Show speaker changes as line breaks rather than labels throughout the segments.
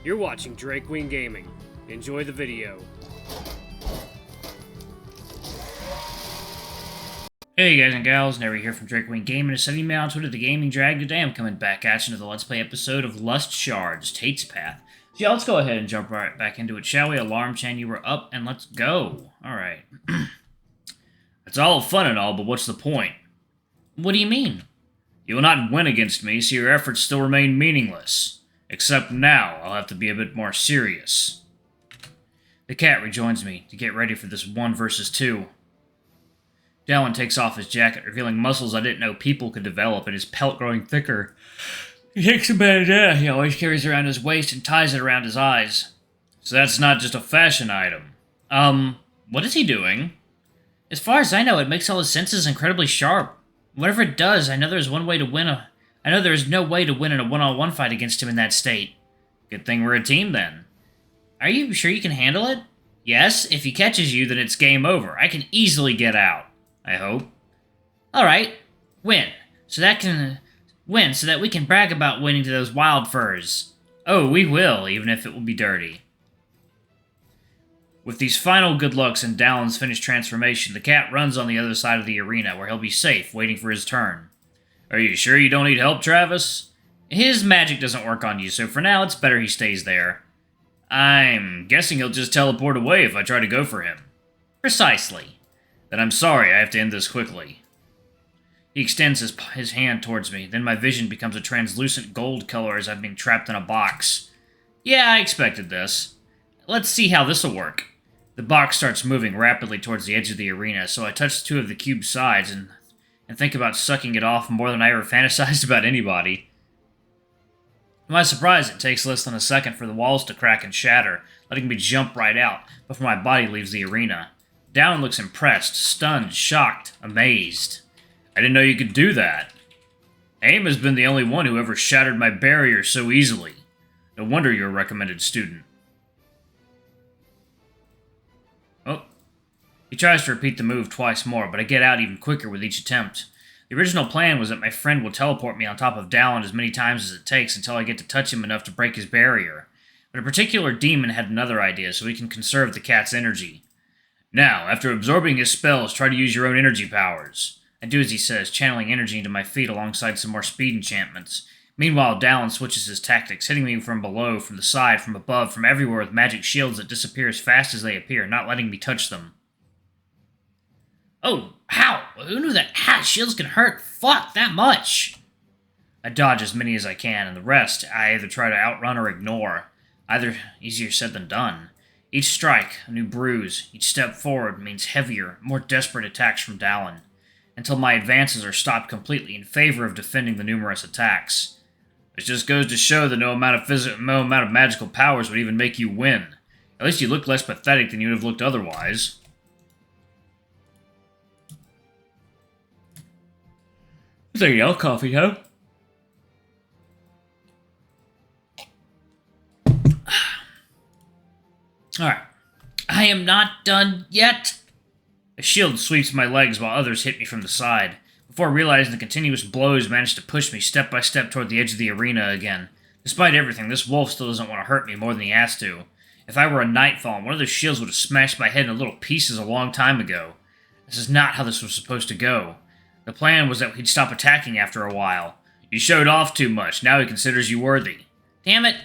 You're watching Drake Wing Gaming. Enjoy the video.
Hey guys and gals, Neri here from Drake Wing Gaming. Sending me on Twitter, the Gaming Drag. Today I'm coming back at you to the Let's Play episode of Lust Shards, Tate's Path. So yeah, let's go ahead and jump right back into it, shall we? Alarm chain, you were up, and let's go. Alright. It's all fun and all, but what's the point? What do you mean? You will not win against me, so your efforts still remain meaningless. Except now, I'll have to be a bit more serious. The cat rejoins me to get ready for this 1 versus 2. Dallin takes off his jacket, revealing muscles I didn't know people could develop, and his pelt growing thicker. He takes a bandana he always carries around his waist and ties it around his eyes. So that's not just a fashion item. What is he doing? As far as I know, it makes all his senses incredibly sharp. Whatever it does, I know there is no way to win in a one-on-one fight against him in that state. Good thing we're a team, then. Are you sure you can handle it? Yes, if he catches you, then it's game over. I can easily get out. I hope. Alright, win. So that we can brag about winning to those wild furs. Oh, we will, even if it will be dirty. With these final good looks and Dallin's finished transformation, the cat runs on the other side of the arena, where he'll be safe, waiting for his turn. Are you sure you don't need help, Travis? His magic doesn't work on you, so for now it's better he stays there. I'm guessing he'll just teleport away if I try to go for him. Precisely. Then I'm sorry, I have to end this quickly. He extends his hand towards me, then my vision becomes a translucent gold color as I'm being trapped in a box. Yeah, I expected this. Let's see how this'll work. The box starts moving rapidly towards the edge of the arena, so I touch 2 of the cube's sides and think about sucking it off more than I ever fantasized about anybody. To my surprise, it takes less than a second for the walls to crack and shatter, letting me jump right out before my body leaves the arena. Dallin looks impressed, stunned, shocked, amazed. I didn't know you could do that. AIM has been the only one who ever shattered my barrier so easily. No wonder you're a recommended student. Oh. He tries to repeat the move twice more, but I get out even quicker with each attempt. The original plan was that my friend will teleport me on top of Dallin as many times as it takes until I get to touch him enough to break his barrier. But a particular demon had another idea, so we can conserve the cat's energy. Now, after absorbing his spells, try to use your own energy powers. I do as he says, channeling energy into my feet alongside some more speed enchantments. Meanwhile, Dallin switches his tactics, hitting me from below, from the side, from above, from everywhere with magic shields that disappear as fast as they appear, not letting me touch them. Oh, how? Who knew that shields can hurt? Fuck, that much! I dodge as many as I can, and the rest I either try to outrun or ignore. Either easier said than done. Each strike, a new bruise. Each step forward means heavier, more desperate attacks from Dallin, until my advances are stopped completely in favor of defending the numerous attacks. This just goes to show that no amount of magical powers would even make you win. At least you look less pathetic than you would have looked otherwise. There you go, coffee, huh? Alright. I am not done yet. A shield sweeps my legs while others hit me from the side, before realizing the continuous blows managed to push me step by step toward the edge of the arena again. Despite everything, this wolf still doesn't want to hurt me more than he has to. If I were a Nightfall, one of those shields would have smashed my head into little pieces a long time ago. This is not how this was supposed to go. The plan was that he'd stop attacking after a while. You showed off too much, now he considers you worthy. Damn it!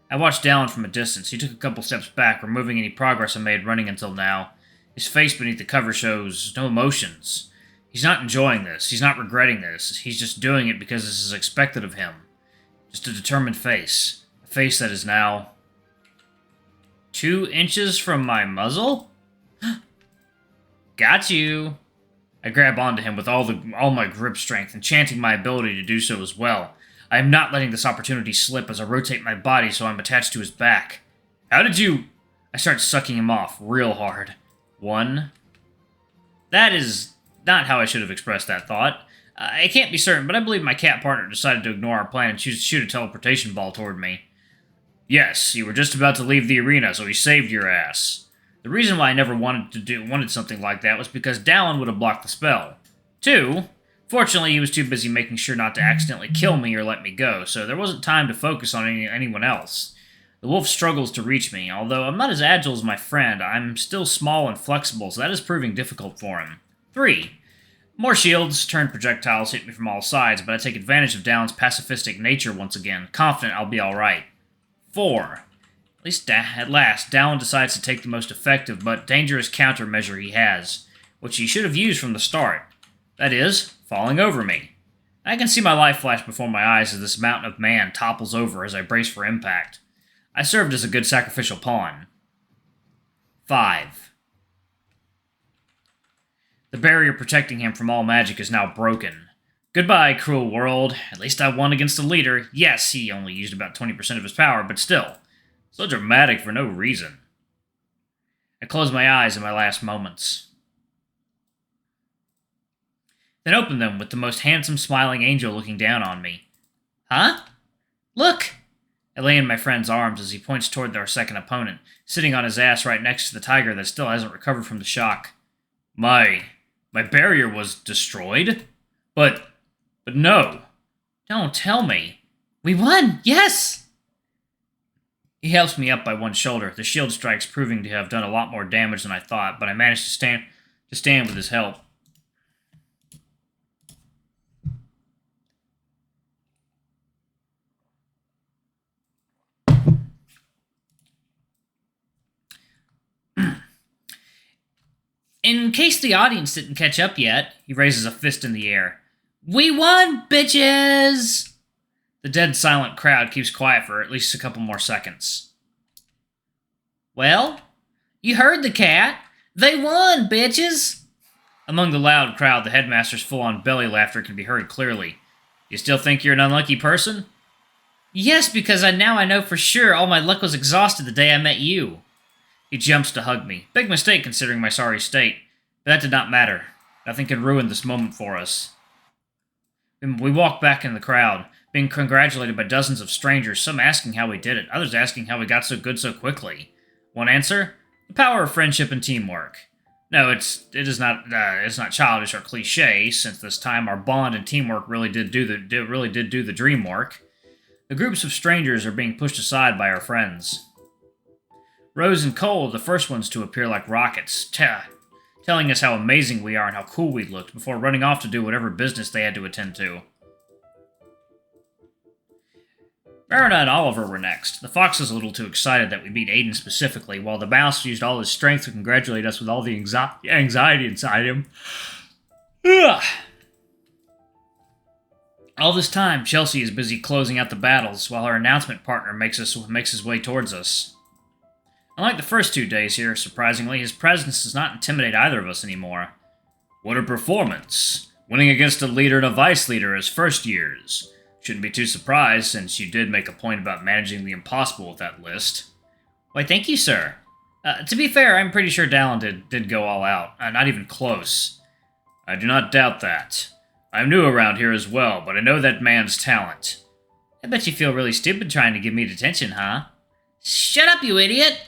I watched Dallin from a distance. He took a couple steps back, removing any progress I made running until now. His face beneath the cover shows no emotions. He's not enjoying this. He's not regretting this. He's just doing it because this is expected of him. Just a determined face. A face that is now 2 inches from my muzzle? Got you! I grab onto him with all my grip strength, enchanting my ability to do so as well. I am not letting this opportunity slip as I rotate my body so I'm attached to his back. How did you... I start sucking him off real hard. 1. That is not how I should have expressed that thought. I can't be certain, but I believe my cat partner decided to ignore our plan and choose to shoot a teleportation ball toward me. Yes, you were just about to leave the arena, so he saved your ass. The reason why I never wanted something like that was because Dallin would have blocked the spell. 2. Fortunately, he was too busy making sure not to accidentally kill me or let me go, so there wasn't time to focus on anyone else. The wolf struggles to reach me. Although I'm not as agile as my friend, I'm still small and flexible, so that is proving difficult for him. 3. More shields, turned projectiles hit me from all sides, but I take advantage of Dallon's pacifistic nature once again, confident I'll be alright. 4. At last, Dallon decides to take the most effective but dangerous countermeasure he has, which he should have used from the start. That is, falling over me. I can see my life flash before my eyes as this mountain of man topples over as I brace for impact. I served as a good sacrificial pawn. 5. The barrier protecting him from all magic is now broken. Goodbye, cruel world. At least I won against the leader. Yes, he only used about 20% of his power, but still. So dramatic for no reason. I close my eyes in my last moments. Then open them with the most handsome smiling angel looking down on me. Huh? Look! I lay in my friend's arms as he points toward our second opponent, sitting on his ass right next to the tiger that still hasn't recovered from the shock. My barrier was destroyed? But no. Don't tell me. We won! Yes! He helps me up by one shoulder, the shield strikes proving to have done a lot more damage than I thought, but I managed to stand with his help. In case the audience didn't catch up yet, he raises a fist in the air. We won, bitches! The dead silent crowd keeps quiet for at least a couple more seconds. Well, you heard the cat. They won, bitches! Among the loud crowd, the headmaster's full-on belly laughter can be heard clearly. You still think you're an unlucky person? Yes, because now I know for sure all my luck was exhausted the day I met you. He jumps to hug me. Big mistake considering my sorry state. But that did not matter. Nothing can ruin this moment for us. We walk back in the crowd, being congratulated by dozens of strangers, some asking how we did it, others asking how we got so good so quickly. One answer? The power of friendship and teamwork. No, it's not childish or cliche, since this time our bond and teamwork really did do the dream work. The groups of strangers are being pushed aside by our friends. Rose and Cole are the first ones to appear like rockets, telling us how amazing we are and how cool we looked before running off to do whatever business they had to attend to. Verona and Oliver were next. The fox was a little too excited that we beat Aiden specifically, while the mouse used all his strength to congratulate us with all the anxiety inside him. Ugh. All this time, Chelsea is busy closing out the battles, while her announcement partner makes his way towards us. Unlike the first 2 days here, surprisingly, his presence does not intimidate either of us anymore. What a performance! Winning against a leader and a vice leader as first years. Shouldn't be too surprised, since you did make a point about managing the impossible with that list. Why, thank you, sir. To be fair, I'm pretty sure Dallon did go all out. Not even close. I do not doubt that. I'm new around here as well, but I know that man's talent. I bet you feel really stupid trying to give me detention, huh? Shut up, you idiot!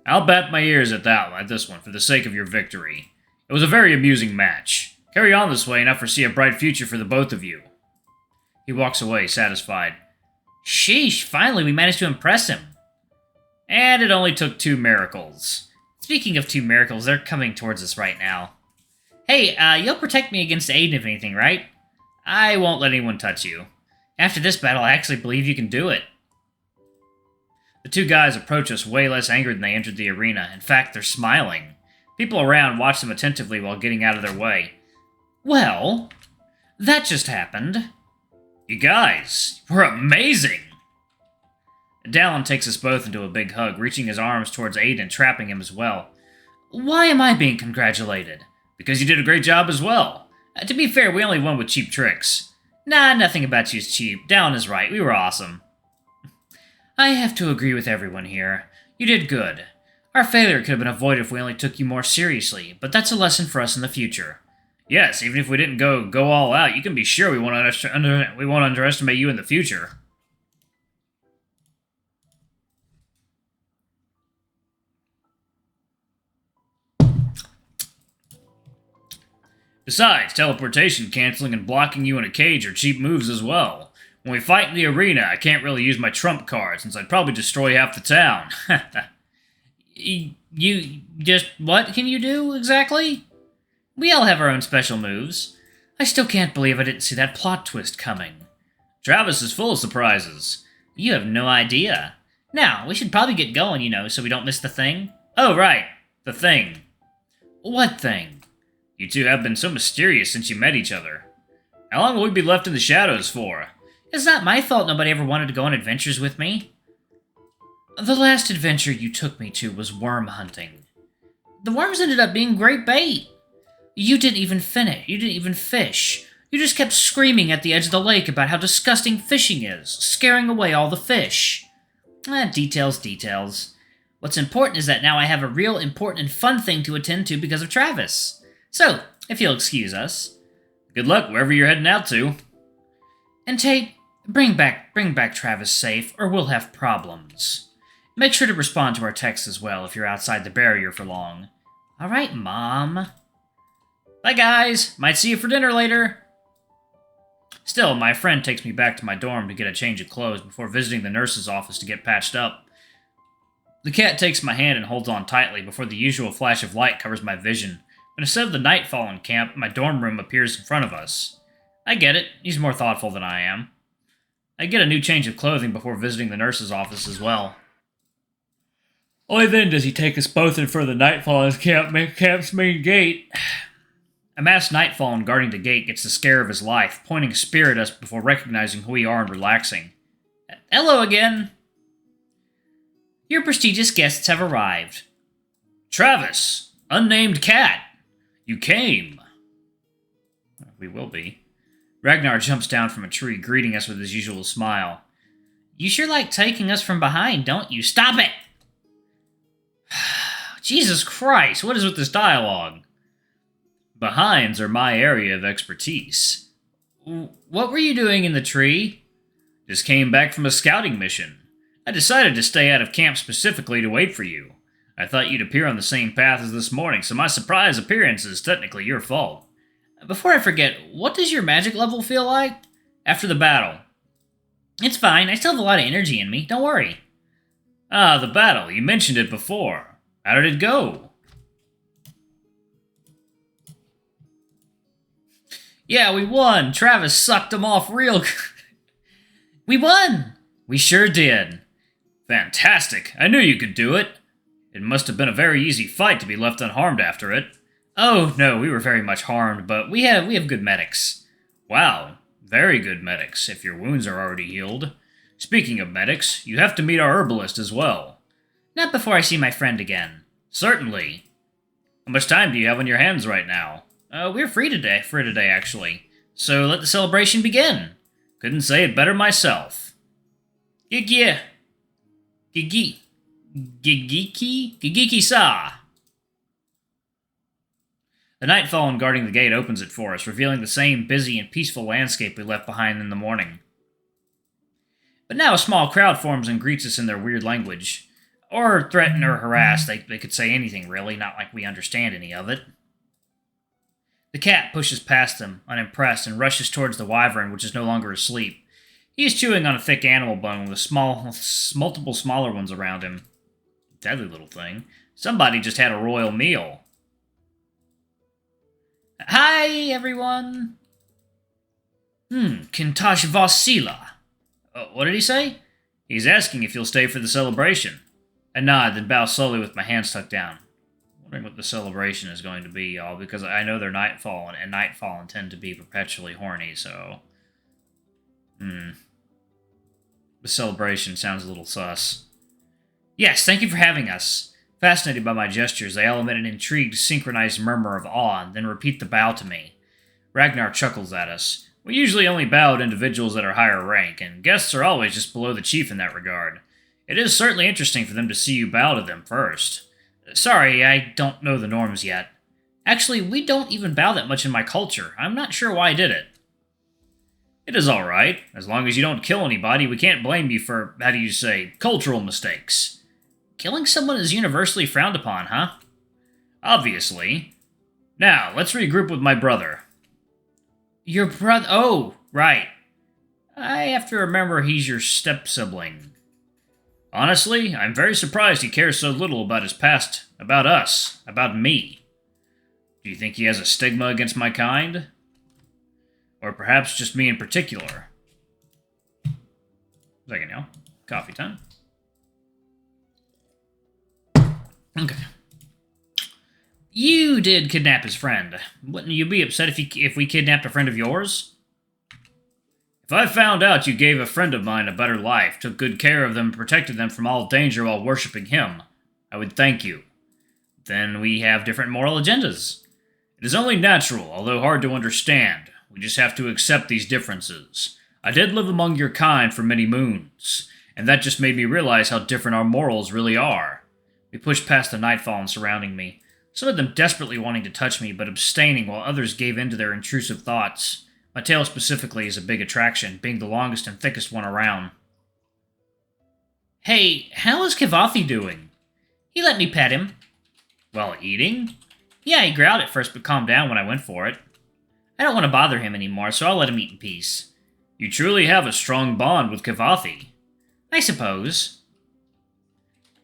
I'll bat my ears at this one, for the sake of your victory. It was a very amusing match. Carry on this way, and I foresee a bright future for the both of you. He walks away, satisfied. Sheesh, finally we managed to impress him. And it only took 2 miracles. Speaking of 2 miracles, they're coming towards us right now. Hey, you'll protect me against Aiden if anything, right? I won't let anyone touch you. After this battle, I actually believe you can do it. The 2 guys approach us way less angered than they entered the arena. In fact, they're smiling. People around watch them attentively while getting out of their way. Well, that just happened. You guys, we're amazing! Dallon takes us both into a big hug, reaching his arms towards Aiden, trapping him as well. Why am I being congratulated? Because you did a great job as well. To be fair, we only won with cheap tricks. Nah, nothing about you is cheap. Dallon is right, we were awesome. I have to agree with everyone here. You did good. Our failure could have been avoided if we only took you more seriously, but that's a lesson for us in the future. Yes, even if we didn't go all out, you can be sure we won't underestimate you in the future. Besides, teleportation canceling and blocking you in a cage are cheap moves as well. When we fight in the arena, I can't really use my trump card, since I'd probably destroy half the town. You just... what can you do, exactly? We all have our own special moves. I still can't believe I didn't see that plot twist coming. Travis is full of surprises. You have no idea. Now, we should probably get going, so we don't miss the thing. Oh, right. The thing. What thing? You two have been so mysterious since you met each other. How long will we be left in the shadows for? It's not my fault nobody ever wanted to go on adventures with me. The last adventure you took me to was worm hunting. The worms ended up being great bait. You didn't even finish. You didn't even fish. You just kept screaming at the edge of the lake about how disgusting fishing is, scaring away all the fish. Details. What's important is that now I have a real important and fun thing to attend to because of Travis. So, if you'll excuse us. Good luck wherever you're heading out to. And Tate, bring back Travis safe, or we'll have problems. Make sure to respond to our texts as well if you're outside the barrier for long. All right, Mom. Bye, guys. Might see you for dinner later. Still, my friend takes me back to my dorm to get a change of clothes before visiting the nurse's office to get patched up. The cat takes my hand and holds on tightly before the usual flash of light covers my vision, but instead of the nightfall in camp, my dorm room appears in front of us. I get it. He's more thoughtful than I am. I get a new change of clothing before visiting the nurse's office as well. Only then does he take us both in for the nightfall as camp's main gate. A masked Nightfall guarding the gate gets the scare of his life, pointing a spear at us before recognizing who we are and relaxing. Hello again. Your prestigious guests have arrived. Travis, unnamed cat, you came. We will be. Ragnar jumps down from a tree, greeting us with his usual smile. You sure like taking us from behind, don't you? Stop it! Jesus Christ, what is with this dialogue? Behinds are my area of expertise. What were you doing in the tree? Just came back from a scouting mission. I decided to stay out of camp specifically to wait for you. I thought you'd appear on the same path as this morning, so my surprise appearance is technically your fault. Before I forget, what does your magic level feel like? After the battle. It's fine, I still have a lot of energy in me, don't worry. Ah, the battle, you mentioned it before. How did it go? Yeah, we won. Travis sucked him off real good. We won! We sure did. Fantastic. I knew you could do it. It must have been a very easy fight to be left unharmed after it. Oh, no, we were very much harmed, but we have good medics. Wow, very good medics, if your wounds are already healed. Speaking of medics, you have to meet our herbalist as well. Not before I see my friend again. Certainly. How much time do you have on your hands right now? We're free today, actually. So let the celebration begin. Couldn't say it better myself. Gigi. Gigiki-sa. The nightfall guarding the gate opens it for us, revealing the same busy and peaceful landscape we left behind in the morning. But now a small crowd forms and greets us in their weird language. Or threaten or harass, they could say anything really, not like we understand any of it. The cat pushes past them, unimpressed, and rushes towards the wyvern, which is no longer asleep. He is chewing on a thick animal bone with multiple smaller ones around him. Deadly little thing. Somebody just had a royal meal. Hi, everyone! Kintash Vasila. What did he say? He's asking if you'll stay for the celebration. I nod, then bow slowly with my hands tucked down. Wondering what the celebration is going to be, y'all, because I know they're Nightfall, and Nightfall tend to be perpetually horny, so... The celebration sounds a little sus. Yes, thank you for having us. Fascinated by my gestures, they all emit an intrigued, synchronized murmur of awe, and then repeat the bow to me. Ragnar chuckles at us. We usually only bow to individuals that are higher rank, and guests are always just below the chief in that regard. It is certainly interesting for them to see you bow to them first. Sorry, I don't know the norms yet. Actually, we don't even bow that much in my culture. I'm not sure why I did it. It is alright. As long as you don't kill anybody, we can't blame you for, how do you say, cultural mistakes. Killing someone is universally frowned upon, huh? Obviously. Now, let's regroup with my brother. Your brother? Oh, right. I have to remember he's your step-sibling. Honestly, I'm very surprised he cares so little about his past, about us, about me. Do you think he has a stigma against my kind? Or perhaps just me in particular? Second now. Coffee time. Okay. You did kidnap his friend. Wouldn't you be upset if we kidnapped a friend of yours? If I found out you gave a friend of mine a better life, took good care of them, and protected them from all danger while worshipping him, I would thank you. Then we have different moral agendas. It is only natural, although hard to understand. We just have to accept these differences. I did live among your kind for many moons, and that just made me realize how different our morals really are. We pushed past the nightfall surrounding me, some of them desperately wanting to touch me, but abstaining while others gave in to their intrusive thoughts. My tail specifically is a big attraction, being the longest and thickest one around. Hey, how is Kivathi doing? He let me pet him. While eating? Yeah, he growled at first, but calmed down when I went for it. I don't want to bother him anymore, so I'll let him eat in peace. You truly have a strong bond with Kivathi. I suppose.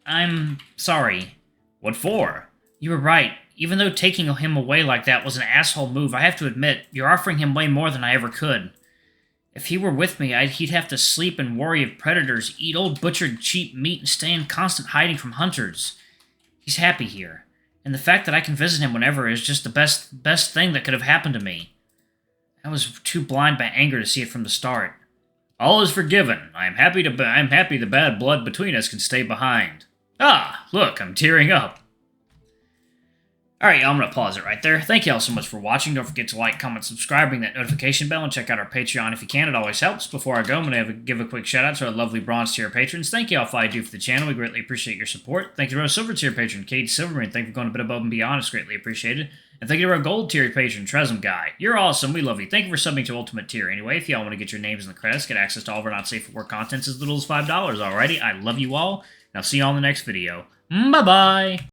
I'm sorry. What for? You were right. Even though taking him away like that was an asshole move, I have to admit, you're offering him way more than I ever could. If he were with me, he'd have to sleep and worry of predators, eat old butchered cheap meat, and stay in constant hiding from hunters. He's happy here, and the fact that I can visit him whenever is just the best thing that could have happened to me. I was too blind by anger to see it from the start. All is forgiven. I'm happy the bad blood between us can stay behind. Ah, look, I'm tearing up. Alright, y'all, I'm going to pause it right there. Thank y'all so much for watching. Don't forget to like, comment, subscribe, ring that notification bell, and check out our Patreon if you can. It always helps. Before I go, I'm going to give a quick shout out to our lovely bronze tier patrons. Thank y'all for all you do for the channel. We greatly appreciate your support. Thank you to our silver tier patron, Kate Silverman. Thank you for going a bit above and beyond. It's greatly appreciated. And thank you to our gold tier patron, Tresem Guy. You're awesome. We love you. Thank you for subbing to Ultimate Tier. Anyway, if y'all want to get your names in the credits, get access to all of our not safe for work contents as little as $5. Alrighty, I love you all, and I'll see y'all in the next video. Bye-bye!